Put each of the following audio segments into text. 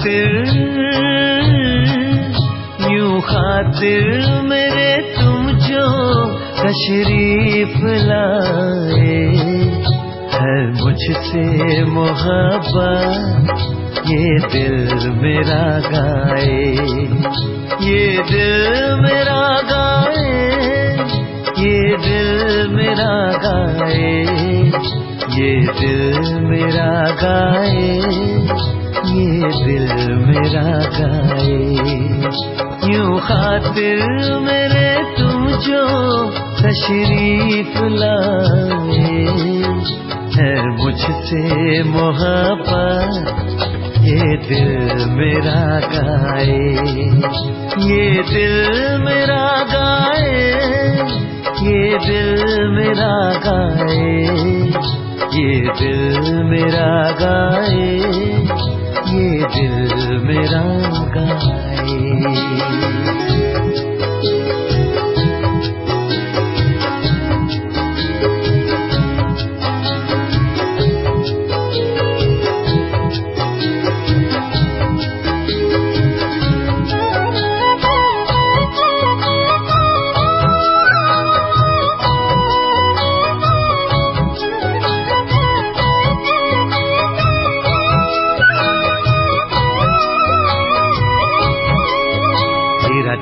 खातिर, यूं खातिर मेरे तुम जो तशरीफ लाए, है मुझसे मोहब्बत ये दिल मेरा गाए, ये दिल मेरा गाए, ये दिल मेरा गाए, ये दिल मेरा गाए, ये दिल मेरा गाए। यूं खातिर मेरे तुम जो तशरीफ लाए, है मुझसे मोहब्बत ये दिल मेरा गाए, ये दिल मेरा गाए, ये दिल मेरा गाए, ये दिल मेरा गाए, ये दिल मेरा गाए।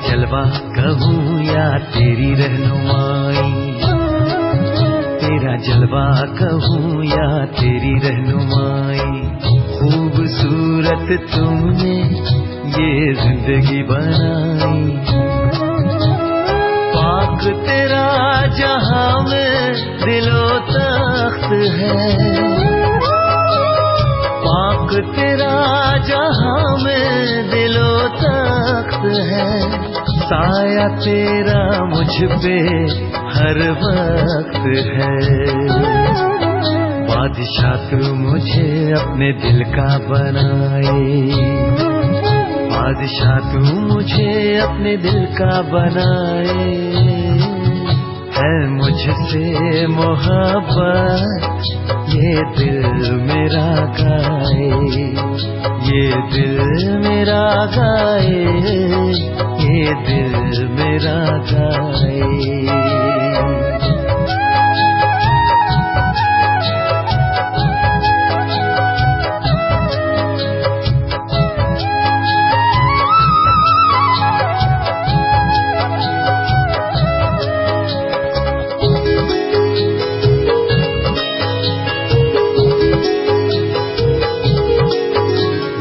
जलवा कहूँ या तेरी रहनुमाई, तेरा जलवा कहूँ या तेरी रहनुमाई, खूबसूरत तुमने ये जिंदगी बनाई। पाक तेरा जहाँ में दिलो तख्त है, पाक तेरा जहाँ में दिलो तख्त है, साया तेरा मुझ पे हर वक्त है। बादशाह तू मुझे अपने दिल का बनाए, बादशाह तू मुझे अपने दिल का बनाए, है मुझसे मोहब्बत ये दिल मेरा गाए, ये दिल मेरा गाए, ये दिल मेरा गाए।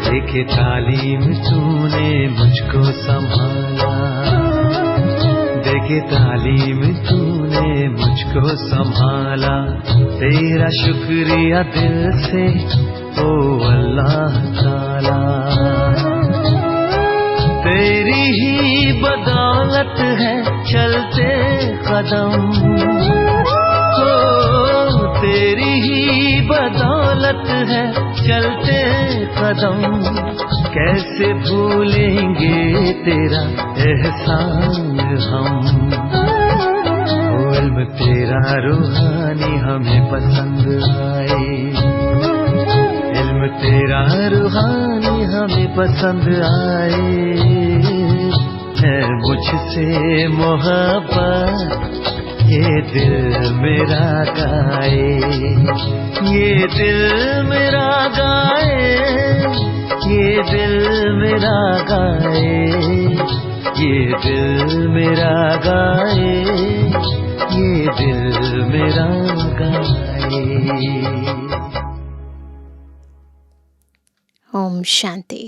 देखे तालीम तूने मुझको संभाला, देखे तालीम तूने मुझको संभाला, तेरा शुक्रिया दिल से ओ अल्लाह ताला। तेरी ही बदौलत है चलते कदम, ओ तेरी ही बदौलत है चलते कदम, कैसे भूलेंगे तेरा एहसान हम। वो इल्म तेरा रूहानी हमें पसंद आए, इल्म तेरा रूहानी हमें पसंद आए, है मुझसे मोहब्बत ये दिल मेरा गाए, ये दिल मेरा गाए, ये दिल मेरा गाए, ये दिल मेरा गाए, ये दिल मेरा गाए। ओम शांति।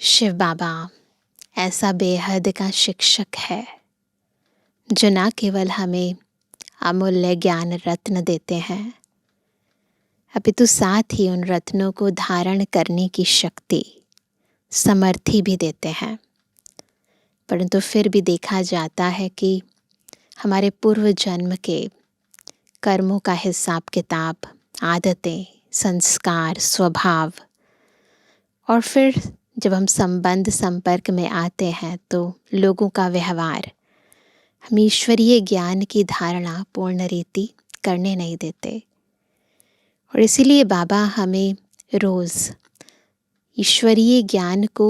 शिव बाबा ऐसा बेहद का शिक्षक है जो न केवल हमें अमूल्य ज्ञान रत्न देते हैं, अपितु साथ ही उन रत्नों को धारण करने की शक्ति, समर्थी भी देते हैं। परंतु फिर भी देखा जाता है कि हमारे पूर्व जन्म के कर्मों का हिसाब किताब, आदतें, संस्कार, स्वभाव, और फिर जब हम संबंध संपर्क में आते हैं तो लोगों का व्यवहार हम ईश्वरीय ज्ञान की धारणा पूर्ण रीति करने नहीं देते। और इसीलिए बाबा हमें रोज़ ईश्वरीय ज्ञान को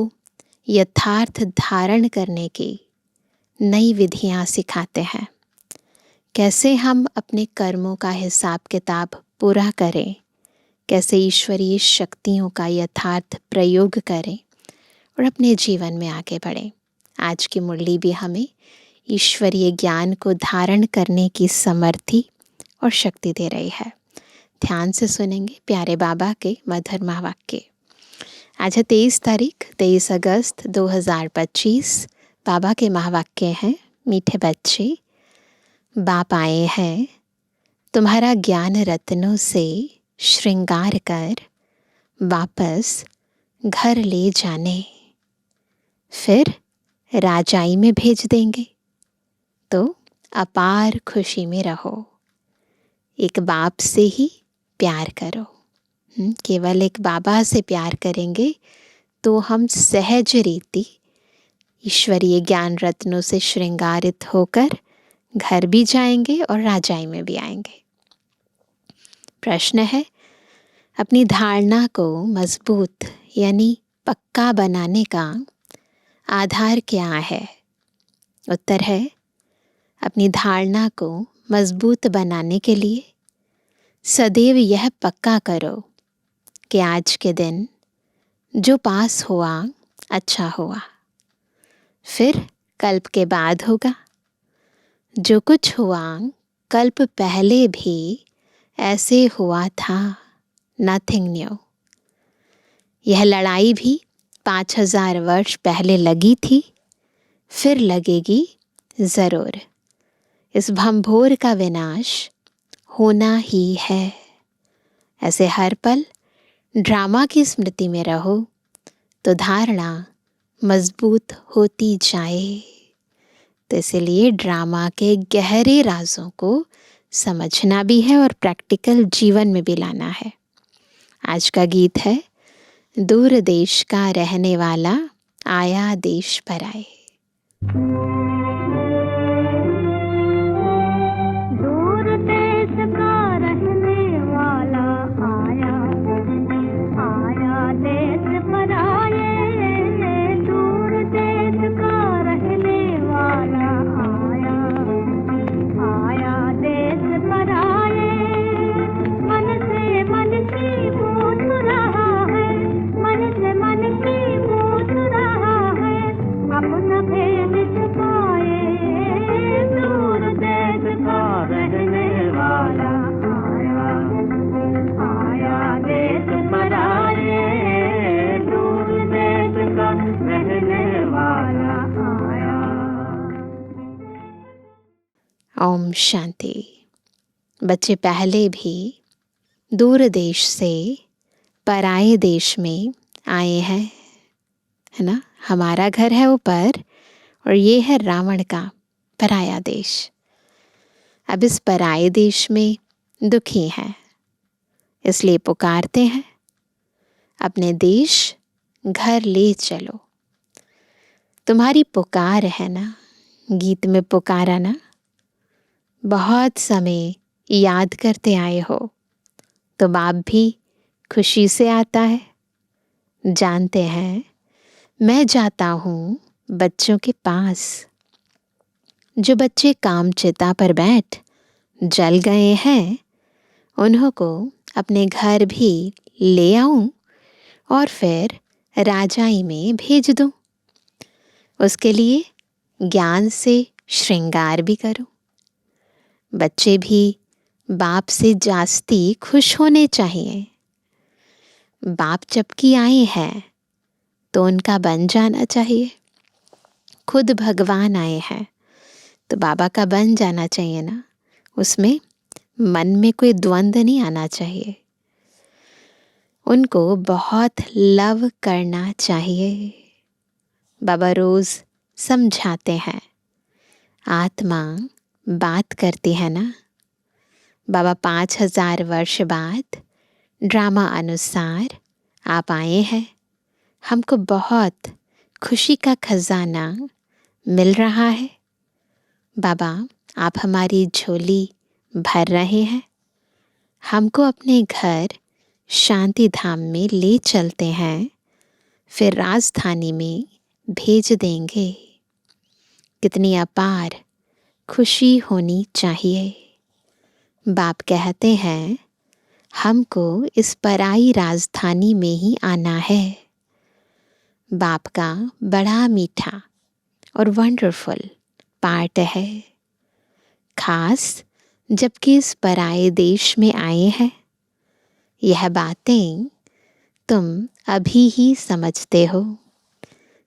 यथार्थ धारण करने की नई विधियां सिखाते हैं। कैसे हम अपने कर्मों का हिसाब किताब पूरा करें, कैसे ईश्वरीय शक्तियों का यथार्थ प्रयोग करें और अपने जीवन में आगे बढ़ें। आज की मुरली भी हमें ईश्वरीय ज्ञान को धारण करने की समर्थी और शक्ति दे रही है। ध्यान से सुनेंगे प्यारे बाबा के मधुर महावाक्य। आज है 23 अगस्त 2025। बाबा के महावाक्य हैं, मीठे बच्चे, बाप आए हैं तुम्हारा ज्ञान रत्नों से श्रृंगार कर वापस घर ले जाने, फिर राजाई में भेज देंगे तो अपार खुशी में रहो। एक बाप से ही प्यार करो। केवल एक बाबा से प्यार करेंगे तो हम सहज रीति ईश्वरीय ज्ञान रत्नों से श्रृंगारित होकर घर भी जाएंगे और राजाई में भी आएंगे। प्रश्न है, अपनी धारणा को मजबूत यानी पक्का बनाने का आधार क्या है? उत्तर है, अपनी धारणा को मजबूत बनाने के लिए सदैव यह पक्का करो कि आज के दिन जो पास हुआ अच्छा हुआ, फिर कल्प के बाद होगा। जो कुछ हुआ कल्प पहले भी ऐसे हुआ था, नथिंग न्यू। यह लड़ाई भी 5000 वर्ष पहले लगी थी, फिर लगेगी ज़रूर। इस भंभोर का विनाश होना ही है। ऐसे हर पल ड्रामा की स्मृति में रहो तो धारणा मजबूत होती जाए। तो इसलिए ड्रामा के गहरे राजों को समझना भी है और प्रैक्टिकल जीवन में भी लाना है। आज का गीत है, दूर देश का रहने वाला आया देश पर आए। दूर देश का रहने वाला आया, आया देश पर आए। दूर देश का रहने वाला आया, आया देश पर आए। मन से मन की पूछ रहा है, मन से मन की पूछ रहा है, अपना भेद छुपाए। दूर देश का रहने वाला आया, आया देश पर आए। दूर देश का रहने वाला आया। ओम शांति। बच्चे पहले भी दूर देश से पराए देश में आए हैं, है ना। हमारा घर है ऊपर और ये है रावण का पराया देश। अब इस पराए देश में दुखी हैं, इसलिए पुकारते हैं, अपने देश घर ले चलो। तुम्हारी पुकार है ना, गीत में पुकारा ना, बहुत समय याद करते आए हो तो बाप भी खुशी से आता है। जानते हैं मैं जाता हूँ बच्चों के पास, जो बच्चे कामचिता पर बैठ जल गए हैं, उन्हों को अपने घर भी ले आऊं और फिर राजाई में भेज दूं। उसके लिए ज्ञान से श्रृंगार भी करूं। बच्चे भी बाप से जास्ती खुश होने चाहिए। बाप जबकि आए हैं तो उनका बन जाना चाहिए। खुद भगवान आए हैं तो बाबा का बन जाना चाहिए ना। उसमें मन में कोई द्वंद्व नहीं आना चाहिए। उनको बहुत लव करना चाहिए। बाबा रोज समझाते हैं, आत्मा बात करती है ना। बाबा 5000 वर्ष बाद ड्रामा अनुसार आप आए हैं। हमको बहुत खुशी का खजाना मिल रहा है। बाबा आप हमारी झोली भर रहे हैं। हमको अपने घर शांति धाम में ले चलते हैं फिर राजधानी में भेज देंगे। कितनी अपार खुशी होनी चाहिए। बाप कहते हैं हमको इस पराई राजधानी में ही आना है। बाप का बड़ा मीठा और वंडरफुल पार्ट है। खास जबकि इस पराए देश में आए हैं। यह बातें तुम अभी ही समझते हो।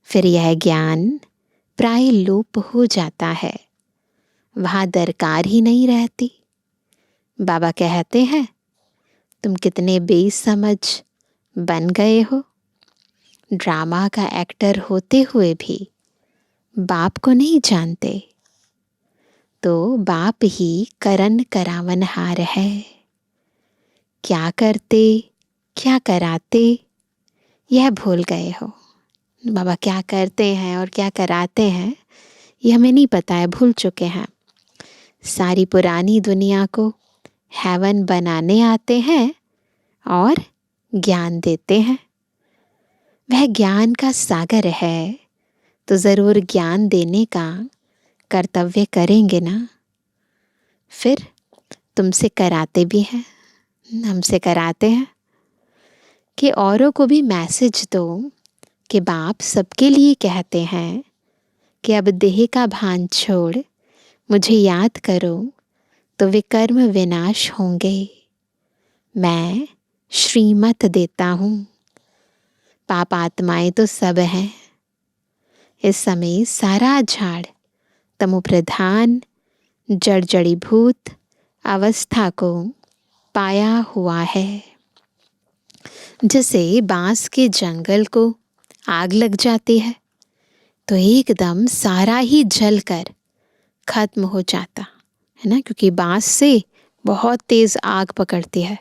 फिर यह ज्ञान प्राय लोप हो जाता है, वहाँ दरकार ही नहीं रहती। बाबा कहते हैं तुम कितने बेसमझ बन गए हो। ड्रामा का एक्टर होते हुए भी बाप को नहीं जानते। तो बाप ही करन करावनहार है। क्या करते क्या कराते यह भूल गए हो। बाबा क्या करते हैं और क्या कराते हैं ये हमें नहीं पता है, भूल चुके हैं। सारी पुरानी दुनिया को हेवन बनाने आते हैं और ज्ञान देते हैं। वह ज्ञान का सागर है तो ज़रूर ज्ञान देने का कर्तव्य करेंगे ना। फिर तुमसे कराते भी हैं, हमसे कराते हैं कि औरों को भी मैसेज दो कि बाप सबके लिए कहते हैं कि अब देह का भान छोड़ मुझे याद करो तो विकर्म विनाश होंगे। मैं श्रीमत देता हूँ। पाप आत्माएं तो सब हैं। इस समय सारा झाड़ तमोप्रधान जड़ जड़ीभूत अवस्था को पाया हुआ है। जैसे बांस के जंगल को आग लग जाती है तो एकदम सारा ही जलकर खत्म हो जाता है ना, क्योंकि बांस से बहुत तेज आग पकड़ती है।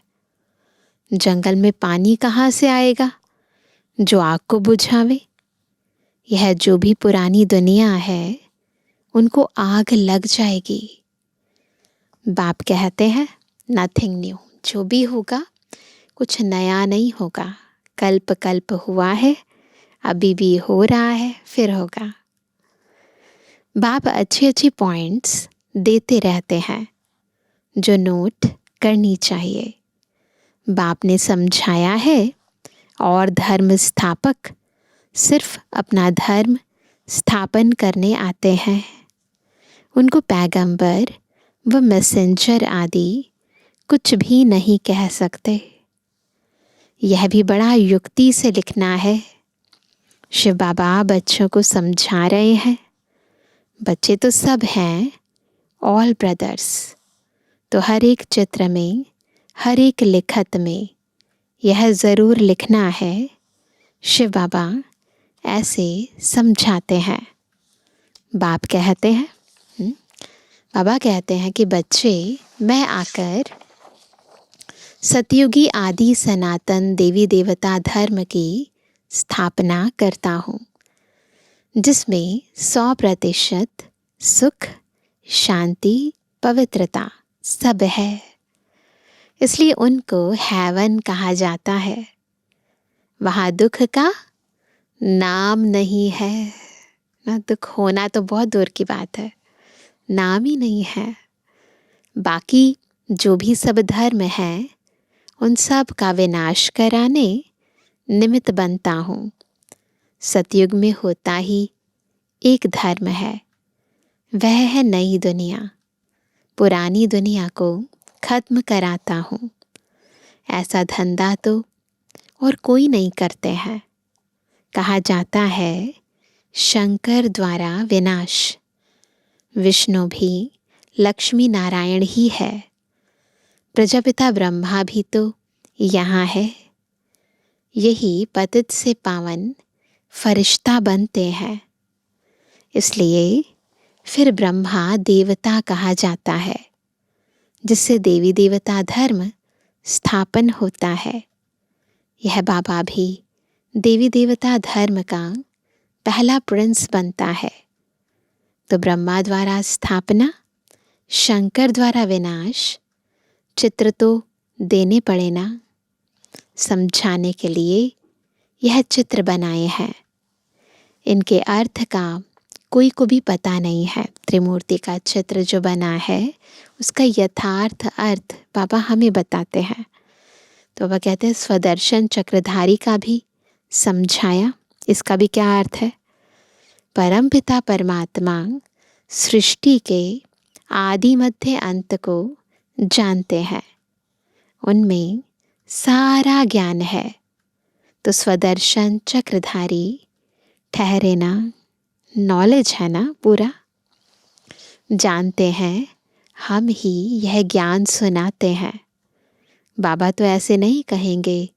जंगल में पानी कहाँ से आएगा जो आग को बुझावे। यह जो भी पुरानी दुनिया है उनको आग लग जाएगी। बाप कहते हैं नथिंग न्यू, जो भी होगा कुछ नया नहीं होगा। कल्प कल्प हुआ है, अभी भी हो रहा है, फिर होगा। बाप अच्छे अच्छे पॉइंट्स देते रहते हैं जो नोट करनी चाहिए। बाप ने समझाया है और धर्म स्थापक सिर्फ अपना धर्म स्थापन करने आते हैं। उनको पैगंबर व मैसेंजर आदि कुछ भी नहीं कह सकते। यह भी बड़ा युक्ति से लिखना है। शिव बाबा बच्चों को समझा रहे हैं। बच्चे तो सब हैं, ऑल ब्रदर्स। तो हर एक चित्र में, हर एक लिखत में यह ज़रूर लिखना है। शिव बाबा ऐसे समझाते हैं। बाप कहते हैं बाबा कहते हैं कि बच्चे, मैं आकर सतयुगी आदि सनातन देवी देवता धर्म की स्थापना करता हूँ, जिसमें 100% सुख, शांति, पवित्रता सब है। इसलिए उनको हेवन कहा जाता है। वहाँ दुख का नाम नहीं है ना। दुख होना तो बहुत दूर की बात है, नाम ही नहीं है। बाकी जो भी सब धर्म है उन सब का विनाश कराने निमित्त बनता हूँ। सतयुग में होता ही एक धर्म है, वह है नई दुनिया। पुरानी दुनिया को खत्म कराता हूँ। ऐसा धंधा तो और कोई नहीं करते हैं। कहा जाता है शंकर द्वारा विनाश। विष्णु भी लक्ष्मी नारायण ही है। प्रजापिता ब्रह्मा भी तो यहाँ है। यही पतित से पावन फरिश्ता बनते हैं। इसलिए फिर ब्रह्मा देवता कहा जाता है, जिससे देवी देवता धर्म स्थापन होता है। यह बाबा भी देवी देवता धर्म का पहला प्रिंस बनता है। तो ब्रह्मा द्वारा स्थापना, शंकर द्वारा विनाश, चित्र तो देने पड़े ना। समझाने के लिए यह चित्र बनाए हैं, इनके अर्थ का कोई को भी पता नहीं है। त्रिमूर्ति का चित्र जो बना है उसका यथार्थ अर्थ बाबा हमें बताते हैं। तो बाबा कहते हैं स्वदर्शन चक्रधारी का भी समझाया। इसका भी क्या अर्थ है? परमपिता परमात्मा सृष्टि के आदि मध्य अंत को जानते हैं, उनमें सारा ज्ञान है। तो स्वदर्शन चक्रधारी ठहरे ना, नॉलेज है ना पूरा, जानते हैं, हम ही यह ज्ञान सुनाते हैं। बाबा तो ऐसे नहीं कहेंगे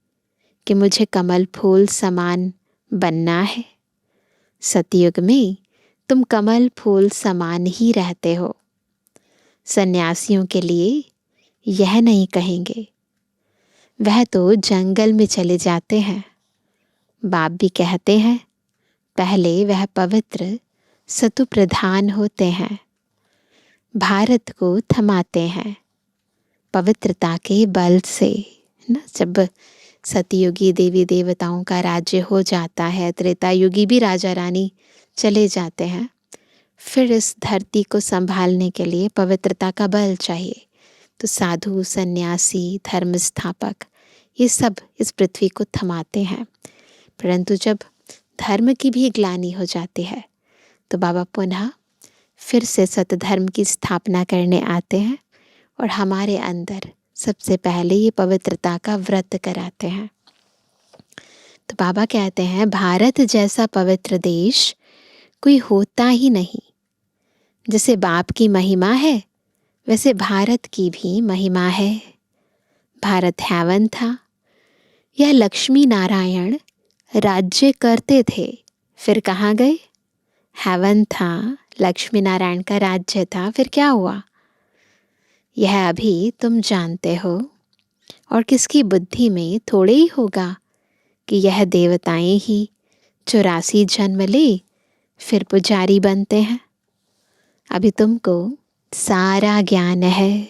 कि मुझे कमल फूल समान बनना है। सतयुग में तुम कमल फूल समान ही रहते हो। सन्यासियों के लिए यह नहीं कहेंगे, वह तो जंगल में चले जाते हैं। बाप भी कहते हैं पहले वह पवित्र सतु प्रधान होते हैं, भारत को थमाते हैं पवित्रता के बल से ना। जब सतयुगी देवी देवताओं का राज्य हो जाता है, त्रेता युगी भी राजा रानी चले जाते हैं, फिर इस धरती को संभालने के लिए पवित्रता का बल चाहिए। तो साधु, सन्यासी, धर्म स्थापक ये सब इस पृथ्वी को थमाते हैं। परंतु जब धर्म की भी ग्लानि हो जाती है तो बाबा पुनः फिर से सतधर्म की स्थापना करने आते हैं और हमारे अंदर सबसे पहले ये पवित्रता का व्रत कराते हैं। तो बाबा कहते हैं भारत जैसा पवित्र देश कोई होता ही नहीं। जैसे बाप की महिमा है वैसे भारत की भी महिमा है। भारत हैवन था, यह लक्ष्मी नारायण राज्य करते थे, फिर कहाँ गए? हैवन था, लक्ष्मी नारायण का राज्य था, फिर क्या हुआ? यह अभी तुम जानते हो, और किसकी बुद्धि में थोड़े ही होगा कि यह देवताएं ही 84 जन्म ले फिर पुजारी बनते हैं। अभी तुमको सारा ज्ञान है।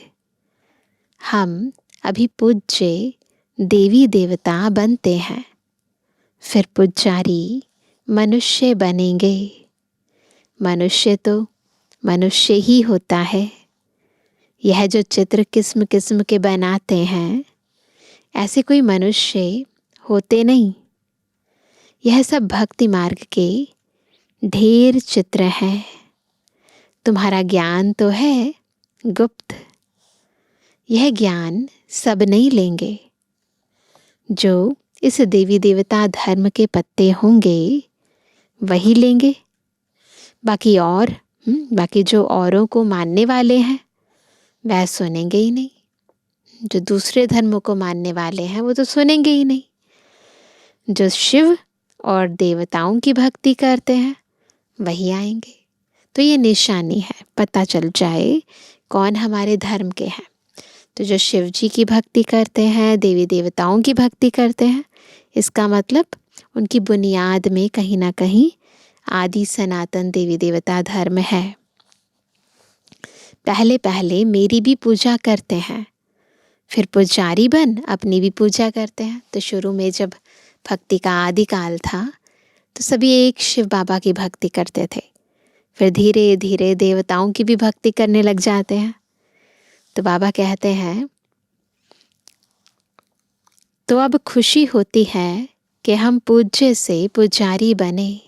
हम अभी पूज्य देवी देवता बनते हैं, फिर पुजारी मनुष्य बनेंगे। मनुष्य तो मनुष्य ही होता है। यह जो चित्र किस्म किस्म के बनाते हैं, ऐसे कोई मनुष्य होते नहीं। यह सब भक्ति मार्ग के ढेर चित्र हैं। तुम्हारा ज्ञान तो है गुप्त, यह ज्ञान सब नहीं लेंगे। जो इस देवी देवता धर्म के पत्ते होंगे वही लेंगे। बाकी जो औरों को मानने वाले हैं वह सुनेंगे ही नहीं। जो दूसरे धर्मों को मानने वाले हैं वो तो सुनेंगे ही नहीं। जो शिव और देवताओं की भक्ति करते हैं वही आएंगे। तो ये निशानी है, पता चल जाए कौन हमारे धर्म के हैं। तो जो शिव जी की भक्ति करते हैं, देवी देवताओं की भक्ति करते हैं, इसका मतलब उनकी बुनियाद में कहीं ना कहीं आदि सनातन देवी देवता धर्म है। पहले पहले मेरी भी पूजा करते हैं, फिर पुजारी बन अपनी भी पूजा करते हैं। तो शुरू में जब भक्ति का आदि काल था तो सभी एक शिव बाबा की भक्ति करते थे, फिर धीरे धीरे देवताओं की भी भक्ति करने लग जाते हैं। तो बाबा कहते हैं तो अब खुशी होती है कि हम पूज्य से पुजारी बने,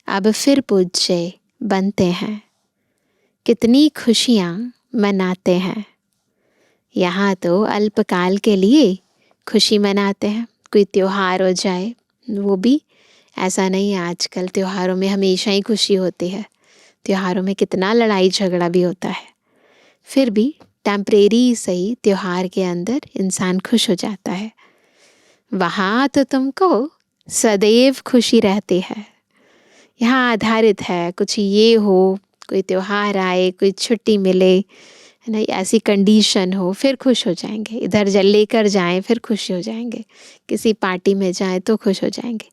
अब फिर पूज्य बनते हैं। कितनी खुशियाँ मनाते हैं। यहाँ तो अल्पकाल के लिए खुशी मनाते हैं, कोई त्योहार हो जाए वो भी ऐसा नहीं है। आजकल त्योहारों में हमेशा ही खुशी होती है। त्योहारों में कितना लड़ाई झगड़ा भी होता है, फिर भी टेम्परेरी सही त्योहार के अंदर इंसान खुश हो जाता है। वहाँ तो तुमको सदैव खुशी रहती है। यहाँ आधारित है कुछ ये हो, कोई त्योहार आए, कोई छुट्टी मिले, है ना, ऐसी कंडीशन हो फिर खुश हो जाएंगे। इधर लेकर जाएं फिर खुश हो जाएंगे, किसी पार्टी में जाएं तो खुश हो जाएंगे।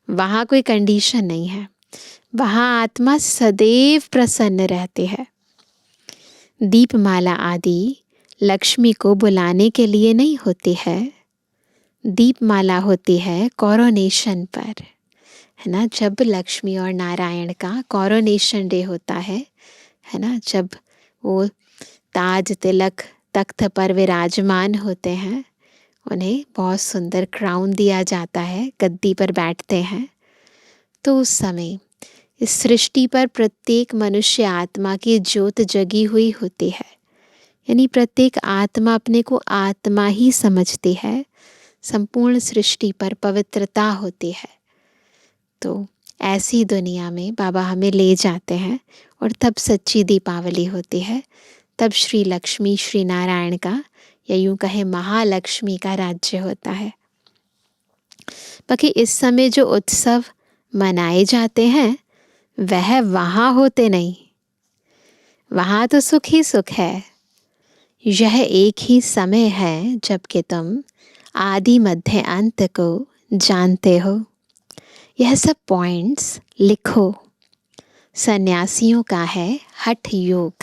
वहाँ कोई कंडीशन नहीं है, वहाँ आत्मा सदैव प्रसन्न रहती है। दीपमाला आदि लक्ष्मी को बुलाने के लिए नहीं होती है, दीपमाला होती है कॉरोनेशन पर, है ना, जब लक्ष्मी और नारायण का कॉरोनेशन डे होता है ना, जब वो ताज तिलक तख्त पर विराजमान होते हैं, उन्हें बहुत सुंदर क्राउन दिया जाता है, गद्दी पर बैठते हैं, तो उस समय इस सृष्टि पर प्रत्येक मनुष्य आत्मा की ज्योत जगी हुई होती है। यानी प्रत्येक आत्मा अपने को आत्मा ही समझती है, संपूर्ण सृष्टि पर पवित्रता होती है। तो ऐसी दुनिया में बाबा हमें ले जाते हैं और तब सच्ची दीपावली होती है, तब श्री लक्ष्मी श्री नारायण का, या यूं कहे महालक्ष्मी का राज्य होता है। बाकी इस समय जो उत्सव मनाए जाते हैं वह वहाँ होते नहीं, वहाँ तो सुख ही सुख है। यह एक ही समय है जबकि तुम आदि मध्य अंत को जानते हो। यह सब पॉइंट्स लिखो। सन्यासियों का है हठ योग,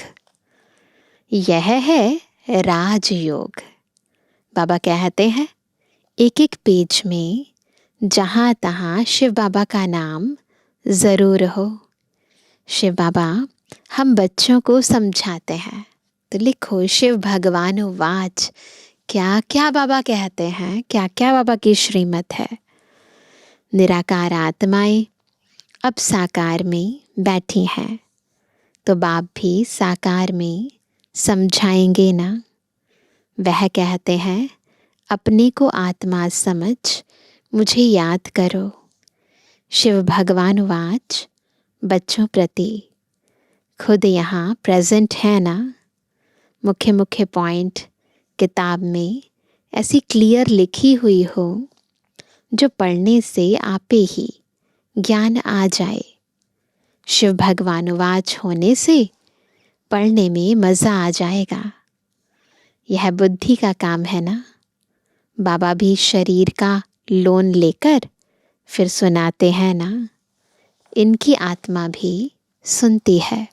यह है राजयोग। बाबा कहते हैं एक एक पेज में जहाँ तहाँ शिव बाबा का नाम ज़रूर हो। शिव बाबा हम बच्चों को समझाते हैं, तो लिखो शिव भगवान वाच, क्या क्या बाबा कहते हैं, क्या क्या बाबा की श्रीमत है। निराकार आत्माएं अब साकार में बैठी हैं, तो बाप भी साकार में समझाएंगे ना। वह कहते हैं अपने को आत्मा समझ मुझे याद करो। शिव भगवान वाच बच्चों प्रति खुद यहाँ प्रेजेंट है ना। मुख्य मुख्य पॉइंट किताब में ऐसी क्लियर लिखी हुई हो जो पढ़ने से आपे ही ज्ञान आ जाए। शिव भगवान वाच होने से पढ़ने में मज़ा आ जाएगा। यह बुद्धि का काम है ना। बाबा भी शरीर का लोन लेकर फिर सुनाते हैं ना। इनकी आत्मा भी सुनती है।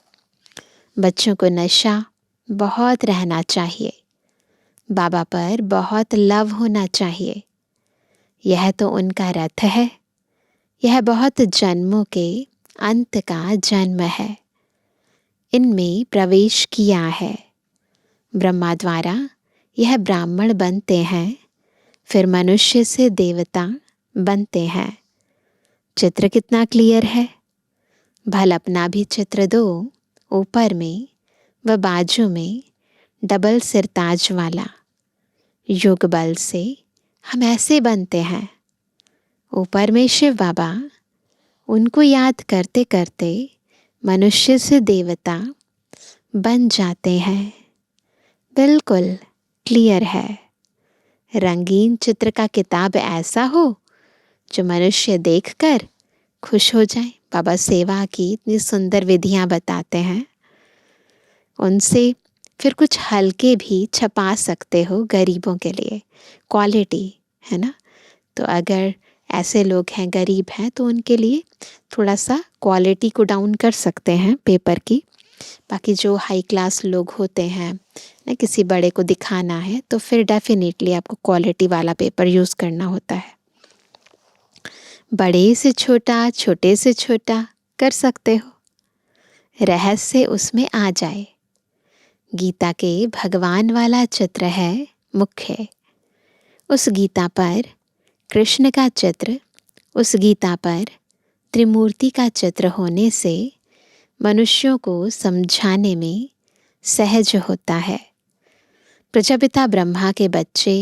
बच्चों को नशा बहुत रहना चाहिए, बाबा पर बहुत लव होना चाहिए। यह तो उनका रथ है, यह बहुत जन्मों के अंत का जन्म है। इनमें प्रवेश किया है। ब्रह्मा द्वारा यह ब्राह्मण बनते हैं, फिर मनुष्य से देवता बनते हैं। चित्र कितना क्लियर है। भल अपना भी चित्र दो, ऊपर में व बाजू में डबल सिरताज वाला। योग बल से हम ऐसे बनते हैं। ऊपर में शिव बाबा, उनको याद करते करते मनुष्य से देवता बन जाते हैं। बिल्कुल क्लियर है। रंगीन चित्र का किताब ऐसा हो जो मनुष्य देखकर खुश हो जाए। बाबा सेवा की इतनी सुंदर विधियां बताते हैं, उनसे फिर कुछ हल्के भी छपा सकते हो गरीबों के लिए। क्वालिटी है ना। तो अगर ऐसे लोग हैं, गरीब हैं, तो उनके लिए थोड़ा सा क्वालिटी को डाउन कर सकते हैं पेपर की। बाकी जो हाई क्लास लोग होते हैं ना, किसी बड़े को दिखाना है तो फिर डेफिनेटली आपको क्वालिटी वाला पेपर यूज़ करना होता है। बड़े से छोटा, छोटे से छोटा कर सकते हो, रहस्य उसमें आ जाए। गीता के भगवान वाला चित्र है मुख्य। उस गीता पर कृष्ण का चित्र, उस गीता पर त्रिमूर्ति का चित्र होने से मनुष्यों को समझाने में सहज होता है। प्रजापिता ब्रह्मा के बच्चे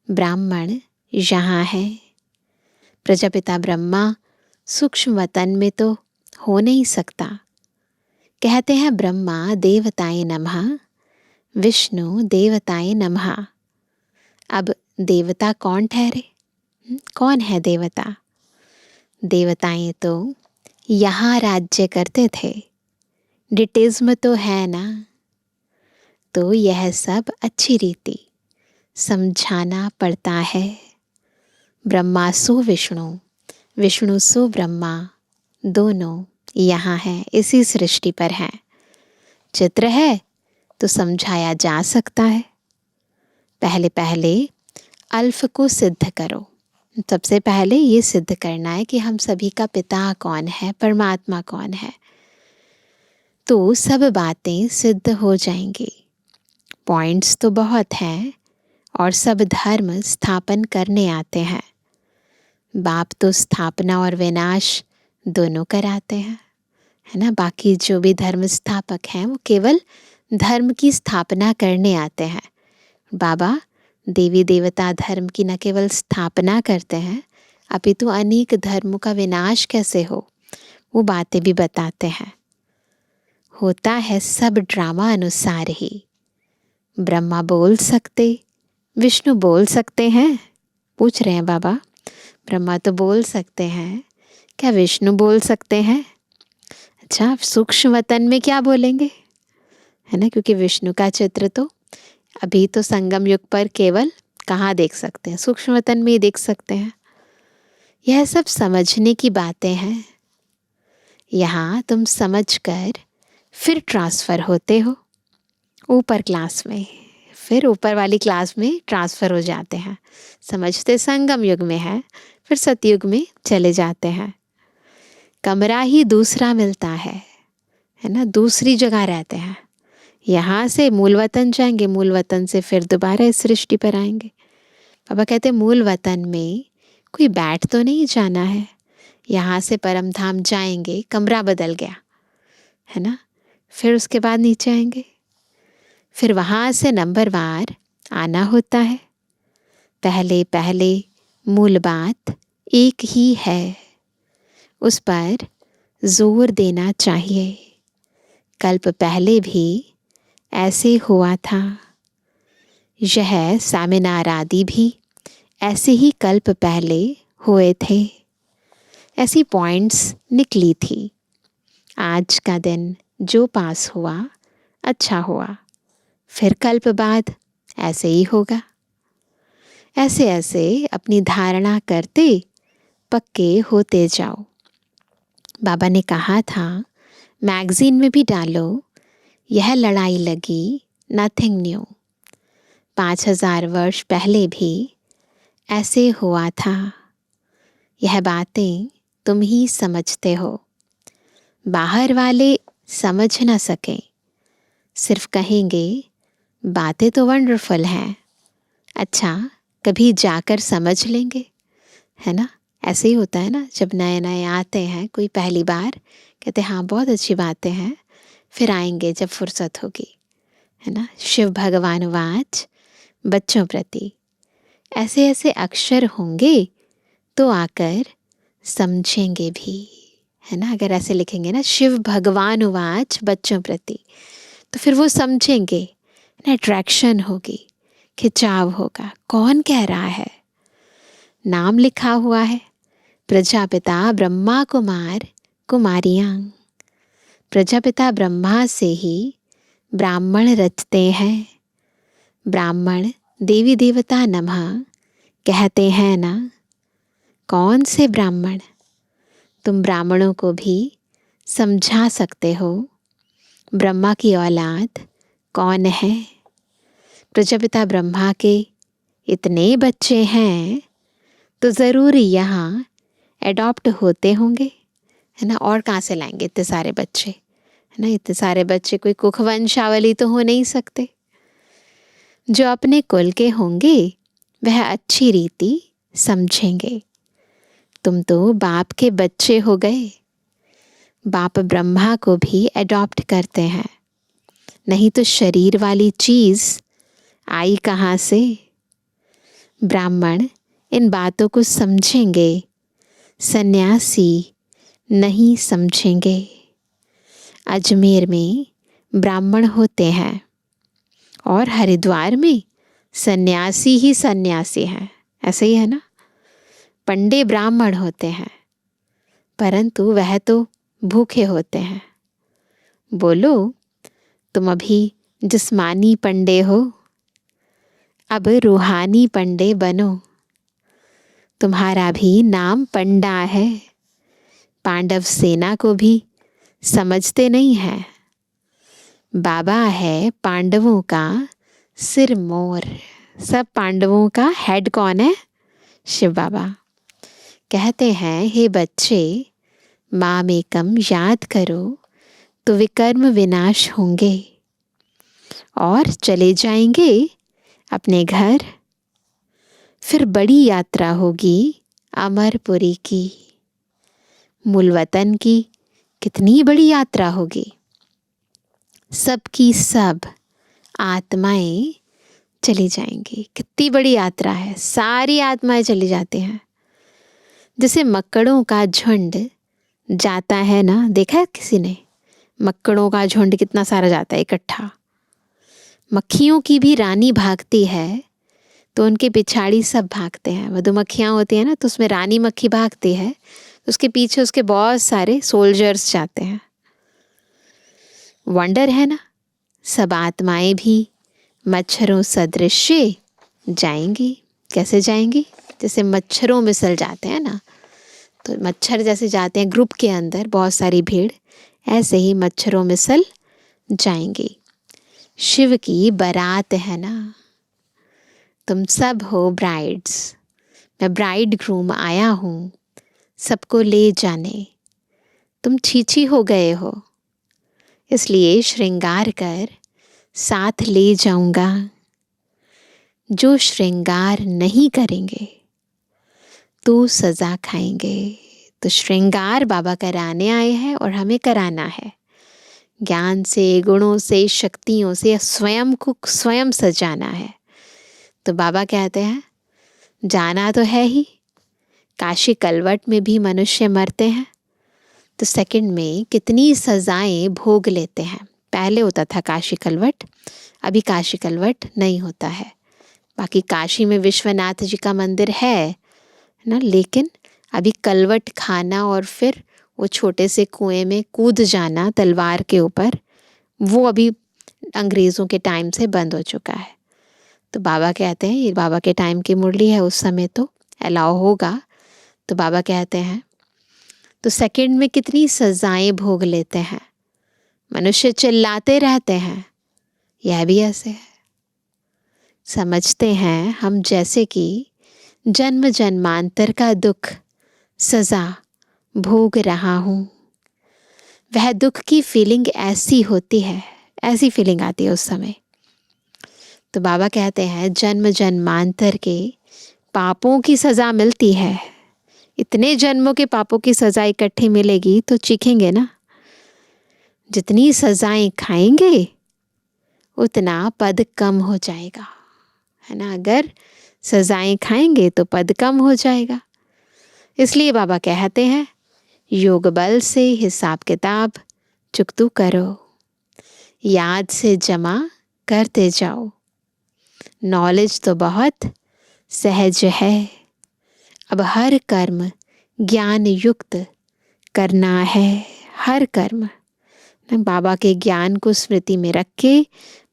ब्राह्मण यहाँ हैं। प्रजापिता ब्रह्मा सूक्ष्म वतन में तो हो नहीं सकता। कहते हैं ब्रह्मा देवताय नमः, विष्णु देवताय नमः। अब देवता कौन ठहरे? कौन है देवता? देवताएं तो यहाँ राज्य करते थे। डिटेज्म तो है ना। तो यह सब अच्छी रीति समझाना पड़ता है। ब्रह्मा सो विष्णु, विष्णु सो ब्रह्मा, दोनों यहाँ हैं, इसी सृष्टि पर हैं। चित्र है तो समझाया जा सकता है। पहले पहले अल्फ को सिद्ध करो, सबसे पहले ये सिद्ध करना है कि हम सभी का पिता कौन है, परमात्मा कौन है, तो सब बातें सिद्ध हो जाएंगी। पॉइंट्स तो बहुत हैं और सब धर्म स्थापन करने आते हैं। बाप तो स्थापना और विनाश दोनों कराते हैं, है ना। बाकी जो भी धर्म स्थापक हैं वो केवल धर्म की स्थापना करने आते हैं। बाबा देवी देवता धर्म की न केवल स्थापना करते हैं, अपितु अनेक धर्मों का विनाश कैसे हो वो बातें भी बताते हैं। होता है सब ड्रामा अनुसार ही। ब्रह्मा बोल सकते, विष्णु बोल सकते हैं? पूछ रहे हैं बाबा। ब्रह्मा तो बोल सकते हैं, क्या विष्णु बोल सकते हैं? अच्छा, सूक्ष्म वतन में क्या बोलेंगे, है ना, क्योंकि विष्णु का चित्र तो अभी तो संगम युग पर केवल कहाँ देख सकते हैं, सूक्ष्म वतन में ही देख सकते हैं। यह सब समझने की बातें हैं। यहाँ तुम समझकर फिर ट्रांसफ़र होते हो ऊपर क्लास में, फिर ऊपर वाली क्लास में ट्रांसफ़र हो जाते हैं। समझते संगम युग में है, फिर सतयुग में चले जाते हैं। कमरा ही दूसरा मिलता है ना, दूसरी जगह रहते हैं। यहाँ से मूल वतन जाएंगे, मूल वतन से फिर दोबारा इस सृष्टि पर आएंगे। पापा कहते मूल वतन में कोई बैठ तो नहीं जाना है। यहाँ से परम धाम जाएंगे, कमरा बदल गया, है ना, फिर उसके बाद नीचे आएंगे, फिर वहाँ से नंबरवार आना होता है। पहले पहले मूल बात एक ही है, उस पर जोर देना चाहिए। कल्प पहले भी ऐसे हुआ था। यह सेमिनार आदि भी ऐसे ही कल्प पहले हुए थे। ऐसी पॉइंट्स निकली थी। आज का दिन जो पास हुआ अच्छा हुआ, फिर कल्प बाद ऐसे ही होगा। ऐसे ऐसे अपनी धारणा करते पक्के होते जाओ। बाबा ने कहा था मैगज़ीन में भी डालो, यह लड़ाई लगी नथिंग न्यू। 5000 वर्ष पहले भी ऐसे हुआ था। यह बातें तुम ही समझते हो, बाहर वाले समझ न सकें, सिर्फ कहेंगे बातें तो वंडरफुल हैं, अच्छा कभी जाकर समझ लेंगे, है ना। ऐसे ही होता है ना, जब नए नए आते हैं कोई पहली बार, कहते हाँ बहुत अच्छी बातें हैं, फिर आएंगे जब फुर्सत होगी, है ना। शिव भगवान वाच बच्चों प्रति ऐसे ऐसे अक्षर होंगे तो आकर समझेंगे भी, है ना। अगर ऐसे लिखेंगे ना शिव भगवान वाच बच्चों प्रति, तो फिर वो समझेंगे ना, अट्रैक्शन होगी, खिंचाव होगा। कौन कह रहा है? नाम लिखा हुआ है, प्रजापिता ब्रह्मा कुमार कुमारियाँ। प्रजापिता ब्रह्मा से ही ब्राह्मण रचते हैं। ब्राह्मण देवी देवता नमः कहते हैं ना। कौन से ब्राह्मण? तुम ब्राह्मणों को भी समझा सकते हो ब्रह्मा की औलाद कौन है। प्रजापिता ब्रह्मा के इतने बच्चे हैं तो ज़रूर यहाँ एडॉप्ट होते होंगे, है ना। और कहाँ से लाएंगे इतने सारे बच्चे, है ना। इतने सारे बच्चे कोई कुख वंशावली तो हो नहीं सकते। जो अपने कुल के होंगे वह अच्छी रीति समझेंगे। तुम तो बाप के बच्चे हो गए। बाप ब्रह्मा को भी एडॉप्ट करते हैं, नहीं तो शरीर वाली चीज़ आई कहाँ से। ब्राह्मण इन बातों को समझेंगे, सन्यासी नहीं समझेंगे। अजमेर में ब्राह्मण होते हैं और हरिद्वार में सन्यासी ही सन्यासी हैं, ऐसे ही है ना। पंडे ब्राह्मण होते हैं परंतु वह तो भूखे होते हैं। बोलो तुम अभी जिस्मानी पंडे हो, अब रूहानी पंडे बनो। तुम्हारा भी नाम पंडा है। पांडव सेना को भी समझते नहीं है। बाबा है पांडवों का सिर मोर। सब पांडवों का हेड कौन है? शिव बाबा। कहते हैं, हे बच्चे, माम एकम याद करो तो विकर्म विनाश होंगे और चले जाएंगे अपने घर। फिर बड़ी यात्रा होगी अमरपुरी की। मूल वतन की कितनी बड़ी यात्रा होगी। सबकी सब आत्माएं चली जाएंगी। कितनी बड़ी यात्रा है, सारी आत्माएं चली जाती हैं। जैसे मक्कड़ों का झुंड जाता है ना, देखा है किसी ने? मक्कड़ों का झुंड कितना सारा जाता है इकट्ठा। मक्खियों की भी रानी भागती है तो उनके पिछाड़ी सब भागते हैं। मधुमक्खियाँ होती हैं ना, तो उसमें रानी मक्खी भागती है, उसके पीछे उसके बहुत सारे सोल्जर्स जाते हैं। वंडर है ना। सब आत्माएं भी मच्छरों सदृश जाएंगी। कैसे जाएंगी? जैसे मच्छरों में सल जाते हैं ना, तो मच्छर जैसे जाते हैं ग्रुप के अंदर, बहुत सारी भीड़, ऐसे ही मच्छरों में सल जाएंगी। शिव की बारात है ना, तुम सब हो ब्राइड्स। मैं ब्राइड ग्रूम आया हूँ सबको ले जाने। तुम छीछी हो गए हो, इसलिए श्रृंगार कर साथ ले जाऊंगा। जो श्रृंगार नहीं करेंगे तो सजा खाएंगे। तो श्रृंगार बाबा कराने आए हैं और हमें कराना है। ज्ञान से, गुणों से, शक्तियों से स्वयं को स्वयं सजाना है। तो बाबा कहते हैं, जाना तो है ही। काशी कलवट में भी मनुष्य मरते हैं, तो सेकंड में कितनी सजाएं भोग लेते हैं। पहले होता था काशी कलवट, अभी काशी कलवट नहीं होता है। बाकी काशी में विश्वनाथ जी का मंदिर है ना, लेकिन अभी कलवट खाना और फिर वो छोटे से कुएं में कूद जाना तलवार के ऊपर, वो अभी अंग्रेज़ों के टाइम से बंद हो चुका है। तो बाबा कहते हैं, ये बाबा के टाइम की मुरली है, उस समय तो अलाउ होगा। तो बाबा कहते हैं, तो सेकंड में कितनी सजाएं भोग लेते हैं। मनुष्य चिल्लाते रहते हैं, यह भी ऐसे है। समझते हैं हम जैसे कि जन्म जन्मांतर का दुख सजा भोग रहा हूँ। वह दुख की फीलिंग ऐसी होती है, ऐसी फीलिंग आती है उस समय। तो बाबा कहते हैं, जन्म जन्मांतर के पापों की सज़ा मिलती है। इतने जन्मों के पापों की सज़ा इकट्ठी मिलेगी तो चीखेंगे ना। जितनी सज़ाएं खाएंगे उतना पद कम हो जाएगा, है ना। अगर सज़ाएं खाएंगे तो पद कम हो जाएगा। इसलिए बाबा कहते हैं, योग बल से हिसाब किताब चुकतू करो, याद से जमा करते जाओ। नॉलेज तो बहुत सहज है, अब हर कर्म ज्ञान युक्त करना है। हर कर्म बाबा के ज्ञान को स्मृति में रख के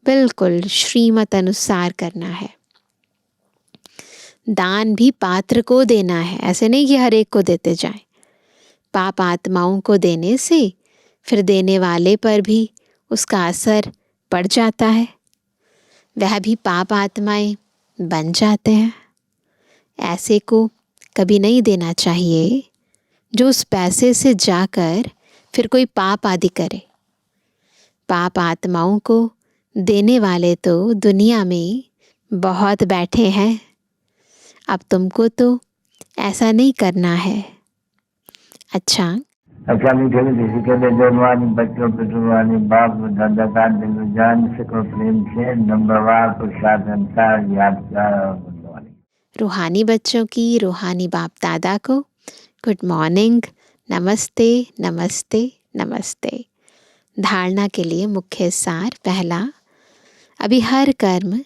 बिल्कुल श्रीमत अनुसार करना है। दान भी पात्र को देना है, ऐसे नहीं कि हर एक को देते जाएं। पाप आत्माओं को देने से फिर देने वाले पर भी उसका असर पड़ जाता है, वह भी पाप आत्माएं बन जाते हैं। ऐसे को कभी नहीं देना चाहिए जो उस पैसे से जाकर फिर कोई पाप आदि करे। पाप आत्माओं को देने वाले तो दुनिया में बहुत बैठे हैं। अब तुमको तो ऐसा नहीं करना है। अच्छा मीठे मीठे के जवानी बच्चों पे जुबानी बाप दादा का दिल जान सको प्रेम से नंबरवार प्रसाद अनुसार याद रूहानी बच्चों की रूहानी बाप दादा को गुड मॉर्निंग, नमस्ते नमस्ते नमस्ते। धारणा के लिए मुख्य सार पहला, अभी हर कर्म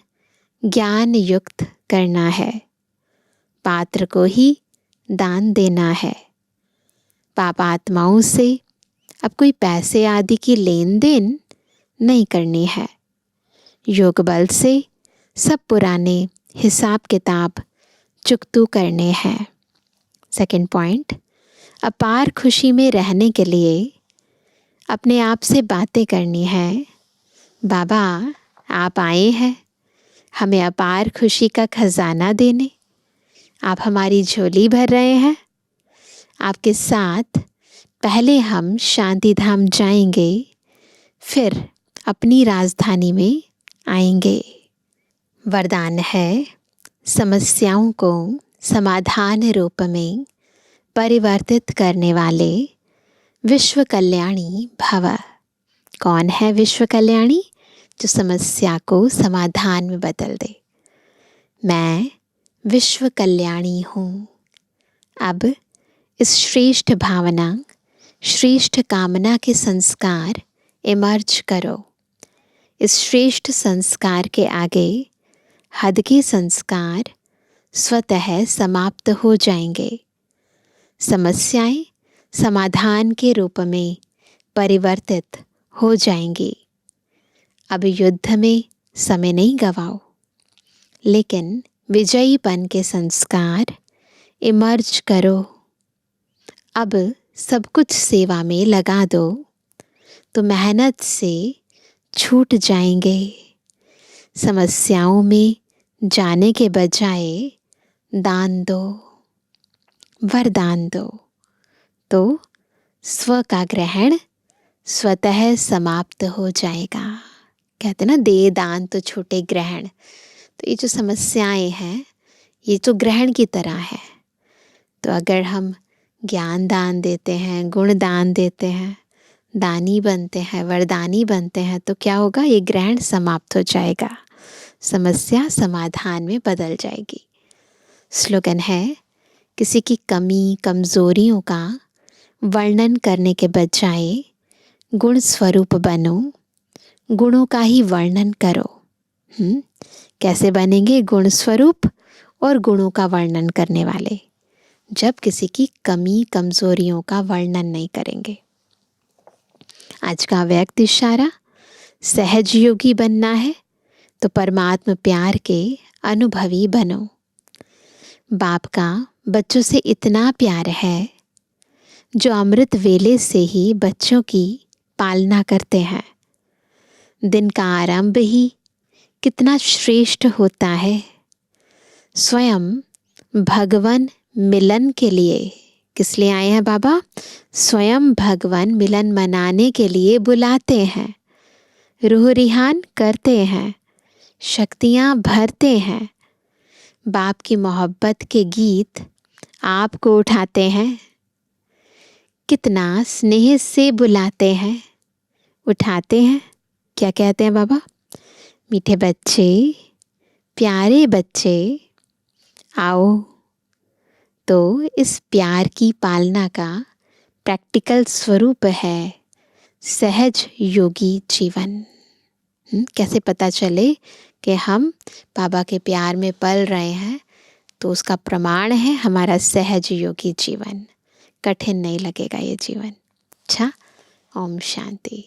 ज्ञान युक्त करना है, पात्र को ही दान देना है। पाप आत्माओं से अब कोई पैसे आदि की लेन देन नहीं करनी है। योग बल से सब पुराने हिसाब किताब चुकतू करने हैं। सेकंड पॉइंट, अपार खुशी में रहने के लिए अपने आप से बातें करनी है। बाबा आप आए हैं हमें अपार खुशी का खजाना देने, आप हमारी झोली भर रहे हैं। आपके साथ पहले हम शांति धाम जाएंगे, फिर अपनी राजधानी में आएंगे। वरदान है, समस्याओं को समाधान रूप में परिवर्तित करने वाले विश्व कल्याणी भव। कौन है विश्व कल्याणी? जो समस्या को समाधान में बदल दे। मैं विश्व कल्याणी हूँ। अब इस श्रेष्ठ भावना, श्रेष्ठ कामना के संस्कार इमर्ज करो। इस श्रेष्ठ संस्कार के आगे हद के संस्कार स्वतः समाप्त हो जाएंगे। समस्याएं समाधान के रूप में परिवर्तित हो जाएंगी। अब युद्ध में समय नहीं गवाओ, लेकिन विजयीपन के संस्कार इमर्ज करो। अब सब कुछ सेवा में लगा दो तो मेहनत से छूट जाएंगे। समस्याओं में जाने के बजाय दान दो, वरदान दो, तो स्व का ग्रहण स्वतः समाप्त हो जाएगा। कहते ना, दे दान तो छूटे ग्रहण। तो ये जो समस्याएं हैं, ये तो ग्रहण की तरह है। तो अगर हम ज्ञान दान देते हैं, गुण दान देते हैं, दानी बनते हैं, वरदानी बनते हैं, तो क्या होगा? ये ग्रहण समाप्त हो जाएगा, समस्या समाधान में बदल जाएगी। स्लोगन है, किसी की कमी कमजोरियों का वर्णन करने के बजाय गुण स्वरूप बनो, गुणों का ही वर्णन करो। कैसे बनेंगे गुण स्वरूप और गुणों का वर्णन करने वाले? जब किसी की कमी कमजोरियों का वर्णन नहीं करेंगे। आज का व्यक्त इशारा, सहज योगी बनना है तो परमात्मा प्यार के अनुभवी बनो। बाप का बच्चों से इतना प्यार है जो अमृत वेले से ही बच्चों की पालना करते हैं। दिन का आरंभ ही कितना श्रेष्ठ होता है। स्वयं भगवान मिलन के लिए, किस लिए आए हैं बाबा? स्वयं भगवान मिलन मनाने के लिए बुलाते हैं, रूह रिहान करते हैं, शक्तियाँ भरते हैं। बाप की मोहब्बत के गीत आपको उठाते हैं। कितना स्नेह से बुलाते हैं, उठाते हैं। क्या कहते हैं बाबा? मीठे बच्चे, प्यारे बच्चे, आओ। तो इस प्यार की पालना का प्रैक्टिकल स्वरूप है सहज योगी जीवन। कैसे पता चले कि हम बाबा के प्यार में पल रहे हैं? तो उसका प्रमाण है हमारा सहज योगी जीवन। कठिन नहीं लगेगा ये जीवन। अच्छा, ओम शांति।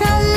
चल